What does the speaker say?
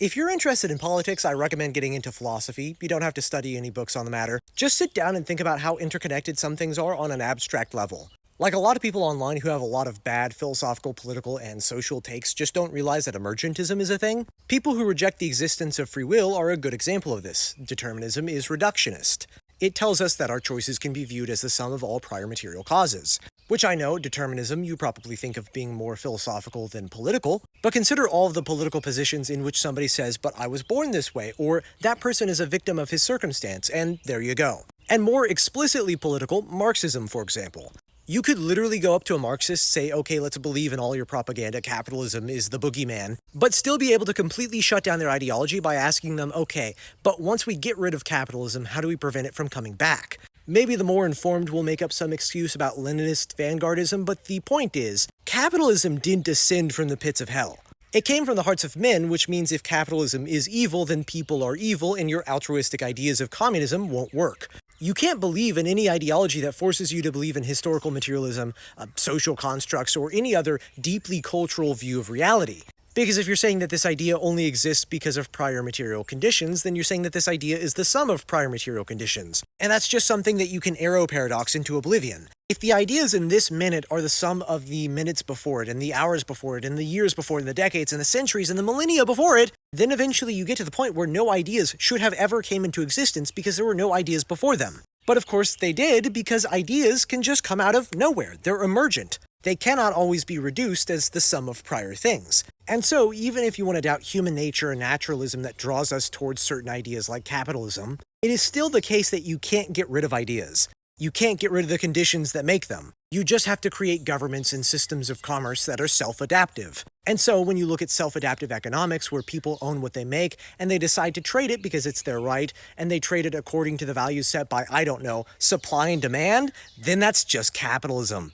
If you're interested in politics, I recommend getting into philosophy. You don't have to study any books on the matter. Just sit down and think about how interconnected some things are on an abstract level. Like a lot of people online who have a lot of bad philosophical, political, and social takes just don't realize that emergentism is a thing. People who reject the existence of free will are a good example of this. Determinism is reductionist. It tells us that our choices can be viewed as the sum of all prior material causes. Which I know, determinism, you probably think of being more philosophical than political, but consider all of the political positions in which somebody says, but I was born this way, or that person is a victim of his circumstance, and there you go. And more explicitly political, Marxism, for example. You could literally go up to a Marxist, say, okay, let's believe in all your propaganda, capitalism is the boogeyman, but still be able to completely shut down their ideology by asking them, okay, but once we get rid of capitalism, how do we prevent it from coming back? Maybe the more informed will make up some excuse about Leninist vanguardism, but the point is, capitalism didn't descend from the pits of hell. It came from the hearts of men, which means if capitalism is evil, then people are evil, and your altruistic ideas of communism won't work. You can't believe in any ideology that forces you to believe in historical materialism, social constructs, or any other deeply cultural view of reality. Because if you're saying that this idea only exists because of prior material conditions, then you're saying that this idea is the sum of prior material conditions. And that's just something that you can arrow paradox into oblivion. If the ideas in this minute are the sum of the minutes before it, and the hours before it, and the years before it, and the decades, and the centuries, and the millennia before it, then eventually you get to the point where no ideas should have ever came into existence because there were no ideas before them. But of course they did, because ideas can just come out of nowhere. They're emergent. They cannot always be reduced as the sum of prior things. And so, even if you want to doubt human nature and naturalism that draws us towards certain ideas like capitalism, it is still the case that you can't get rid of ideas. You can't get rid of the conditions that make them. You just have to create governments and systems of commerce that are self-adaptive. And so when you look at self-adaptive economics where people own what they make and they decide to trade it because it's their right, and they trade it according to the values set by, I don't know, supply and demand, then that's just capitalism.